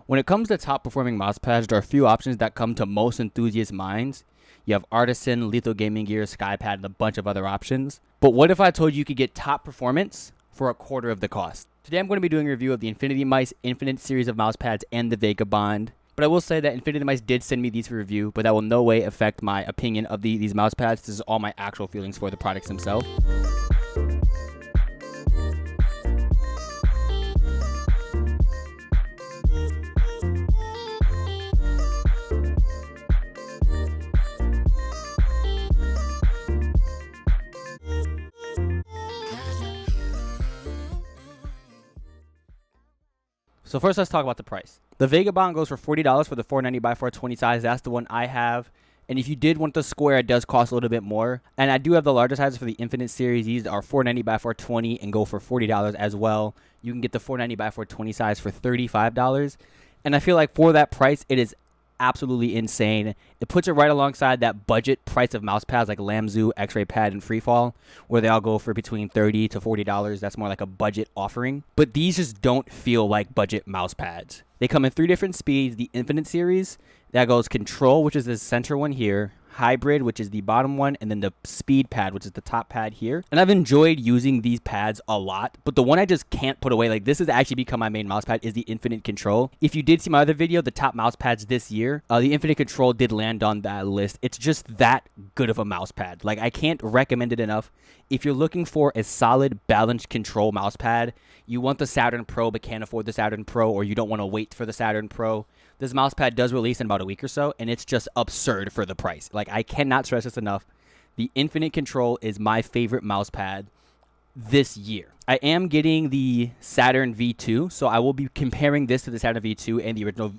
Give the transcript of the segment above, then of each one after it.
When it comes to top performing mousepads, there are a few options that come to most enthusiast minds. You have Artisan, Lethal Gaming Gear, Skypad, and a bunch of other options. But what if I told you could get top performance for a quarter of the cost? Today I'm going to be doing a review of the InfinityMice Infinite series of mousepads and the Vagabond. But I will say that InfinityMice did send me these for review, but that will no way affect my opinion of these mousepads. This is all my actual feelings for the products themselves. So first, let's talk about the price. The Vagabond goes for $40 for the 490 by 420 size. That's the one I have. And if you did want the square, it does cost a little bit more. And I do have the larger sizes for the Infinite series. These are 490 by 420 and go for $40 as well. You can get the 490 by 420 size for $35. And I feel like for that price, it is absolutely insane. It puts it right alongside that budget price of mousepads like Lamzoo, X-Ray Pad, and Freefall, where they all go for between $30 to $40. That's more like a budget offering. But these just don't feel like budget mousepads. They come in 3 different speeds. The Infinite series, that goes Control, which is the center one here, Hybrid, which is the bottom one, and then the Speed Pad, which is the top pad here. And I've enjoyed using these pads a lot, but the one I just can't put away, like this has actually become my main mousepad, is the Infinite Control. If you did see my other video, the top mousepads this year, the Infinite Control did land on that list. It's just that good of a mousepad. Like, I can't recommend it enough. If you're looking for a solid, balanced control mousepad, you want the Saturn Pro but can't afford the Saturn Pro, or you don't want to wait for the Saturn Pro, this mousepad does release in about a week or so, and it's just absurd for the price. Like, I cannot stress this enough. The Infinite Control is my favorite mousepad this year. I am getting the Saturn V2, so I will be comparing this to the Saturn V2 and the original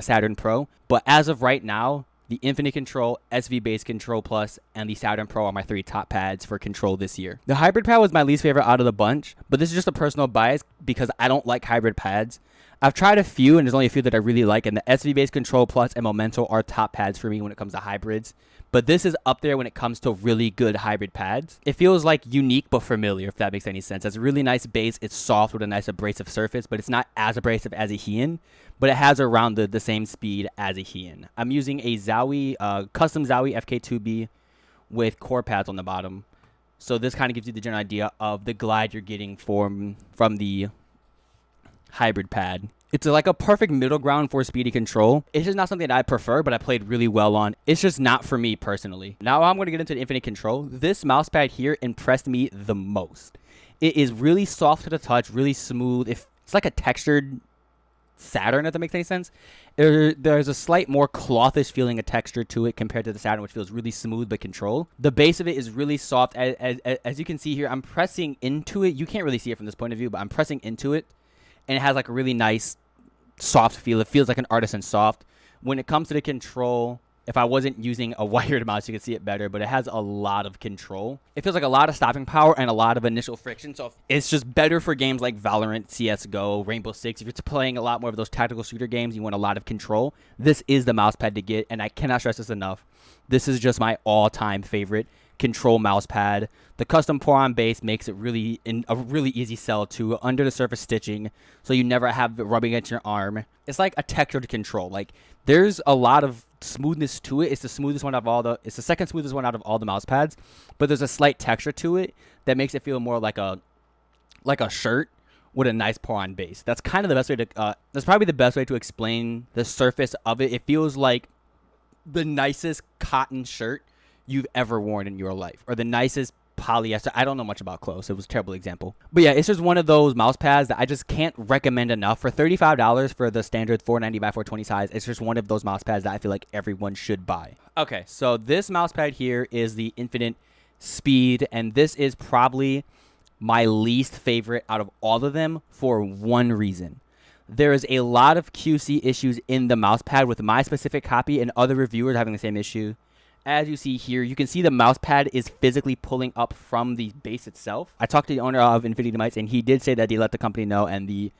Saturn Pro. But as of right now, the Infinite Control, SV Base Control Plus, and the Saturn Pro are my 3 top pads for control this year. The Hybrid Pad was my least favorite out of the bunch, but this is just a personal bias because I don't like hybrid pads. I've tried a few, and there's only a few that I really like, and the SV Base Control Plus and Memento are top pads for me when it comes to hybrids. But this is up there when it comes to really good hybrid pads. It feels like unique but familiar, if that makes any sense. It's a really nice base. It's soft with a nice abrasive surface, but it's not as abrasive as a Heian, but it has around the same speed as a Heian. I'm using a Zowie, custom Zowie FK2B with core pads on the bottom. So this kind of gives you the general idea of the glide you're getting from the hybrid pad. It's like a perfect middle ground for speedy control. It's just not something that I prefer, but I played really well on. It's just not for me personally. Now I'm going to get into the Infinite Control. This mousepad here impressed me the most. It is really soft to the touch, really smooth. It's like a textured Saturn, if that makes any sense. There's a slight more clothish feeling of texture to it compared to the Saturn, which feels really smooth but control. The base of it is really soft. As you can see here, I'm pressing into it. You can't really see it from this point of view, but I'm pressing into it. And it has like a really nice soft feel. It feels like an Artisan soft. When it comes to the control, if I wasn't using a wired mouse, you could see it better, but it has a lot of control. It feels like a lot of stopping power and a lot of initial friction. So it's just better for games like Valorant, CSGO, Rainbow Six. If you're playing a lot more of those tactical shooter games, you want a lot of control, this is the mousepad to get, and I cannot stress this enough. This is just my all-time favorite control mousepad. The custom pour-on base makes it really a really easy sell to under the surface stitching, so you never have it rubbing against your arm. It's like a textured control. Like, there's a lot of smoothness to it. It's the smoothest one out of all the. It's the second smoothest one out of all the mousepads, but there's a slight texture to it that makes it feel more like a shirt with a nice pour-on base. That's kind of the best way to. That's probably the best way to explain the surface of it. It feels like the nicest cotton shirt you've ever worn in your life, or the nicest polyester. I don't know much about clothes. It was a terrible example. But yeah, it's just one of those mouse pads that I just can't recommend enough. For $35 for the standard 490 by 420 size, it's just one of those mouse pads that I feel like everyone should buy. Okay, so this mouse pad here is the Infinite Speed, and this is probably my least favorite out of all of them for one reason. There is a lot of QC issues in the mouse pad with my specific copy and other reviewers having the same issue. As you see here, you can see the mouse pad is physically pulling up from the base itself. I talked to the owner of InfinityMice, and he did say that he let the company know, and the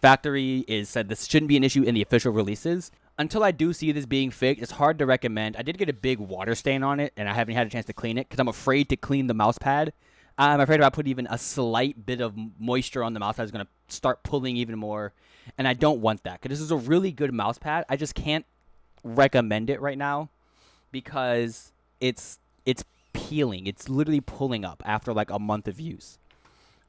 factory said this shouldn't be an issue in the official releases. Until I do see this being fixed, it's hard to recommend. I did get a big water stain on it, and I haven't had a chance to clean it because I'm afraid to clean the mouse pad. I'm afraid if I put even a slight bit of moisture on the mouse pad, it's going to start pulling even more. And I don't want that, because this is a really good mouse pad. I just can't recommend it right now because it's peeling. It's literally pulling up after like a month of use.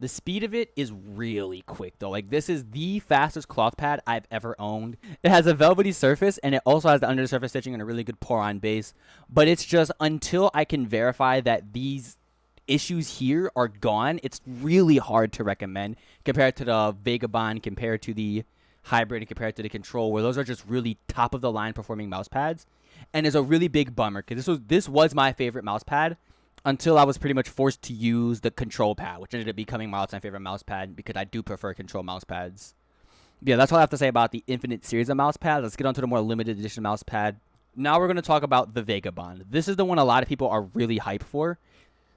The speed of it is really quick though. Like, this is the fastest cloth pad I've ever owned. It has a velvety surface, and it also has the under the surface stitching and a really good pour on base. But it's just, until I can verify that these issues here are gone, it's really hard to recommend compared to the Vagabond, compared to the Hybrid, and compared to the Control, where those are just really top of the line performing mouse pads. And it's a really big bummer, because this was my favorite mouse pad until I was pretty much forced to use the Control pad, which ended up becoming my all-time favorite mouse pad, because I do prefer Control mouse pads. Yeah, that's all I have to say about the Infinite series of mouse pads. Let's get on to the more limited edition mouse pad. Now we're going to talk about the Vagabond. This is the one a lot of people are really hyped for.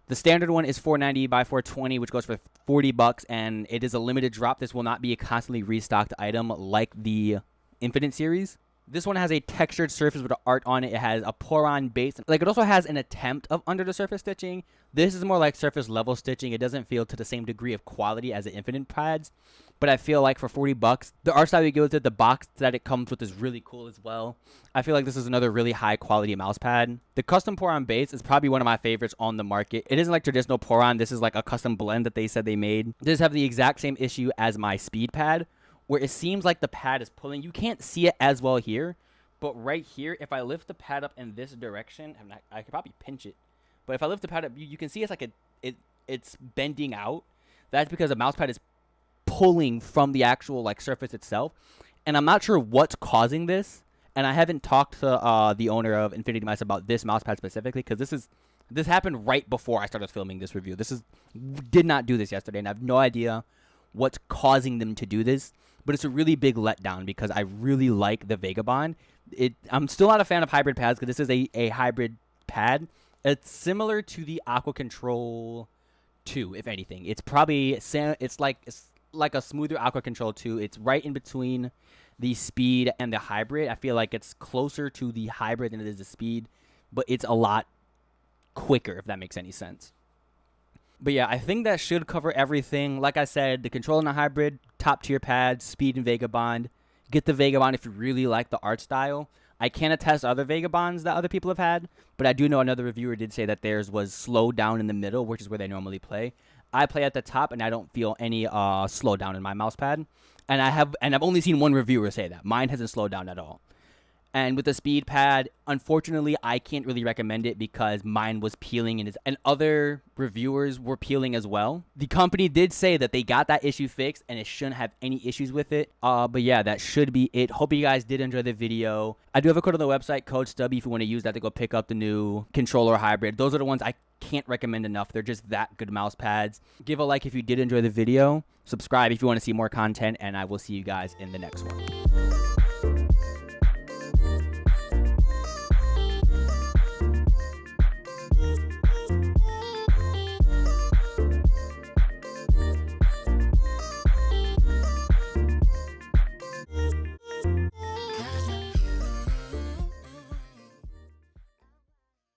The standard one is $490 by $420, which goes for $40, and it is a limited drop. This will not be a constantly restocked item like the Infinite series. This one has a textured surface with art on it. It has a pour-on base. Like, it also has an attempt of under-the-surface stitching. This is more like surface-level stitching. It doesn't feel to the same degree of quality as the Infinite pads. But I feel like for $40, the art style you get with it, the box that it comes with is really cool as well. I feel like this is another really high-quality mouse pad. The custom pour-on base is probably one of my favorites on the market. It isn't like traditional pour-on. This is like a custom blend that they said they made. This have the exact same issue as my speed pad, where it seems like the pad is pulling. You can't see it as well here, but right here, if I lift the pad up in this direction, I could probably pinch it, but if I lift the pad up, you can see it's like it's bending out. That's because the mouse pad is pulling from the actual like surface itself, and I'm not sure what's causing this. And I haven't talked to the owner of InfinityMice about this mouse pad specifically, because this happened right before I started filming this review. Did not do this yesterday, and I have no idea what's causing them to do this. But it's a really big letdown, because I really like the Vagabond. I'm still not a fan of hybrid pads, because this is a hybrid pad. It's similar to the Aqua Control 2, if anything. It's like a smoother Aqua Control 2. It's right in between the Speed and the Hybrid. I feel like it's closer to the Hybrid than it is the Speed, but it's a lot quicker, if that makes any sense. But yeah, I think that should cover everything. Like I said, the Control and the Hybrid, top tier pads, Speed and Vagabond. Get the Vagabond if you really like the art style. I can't attest other Vagabonds that other people have had, but I do know another reviewer did say that theirs was slowed down in the middle, which is where they normally play. I play at the top, and I don't feel any slowdown in my mouse pad. And I've only seen one reviewer say that. Mine hasn't slowed down at all. And with the speed pad, unfortunately, I can't really recommend it because mine was peeling and other reviewers were peeling as well. The company did say that they got that issue fixed and it shouldn't have any issues with it. But yeah, that should be it. Hope you guys did enjoy the video. I do have a code on the website, code Stubby, if you want to use that to go pick up the new controller hybrid. Those are the ones I can't recommend enough. They're just that good mouse pads. Give a like if you did enjoy the video. Subscribe if you want to see more content, and I will see you guys in the next one.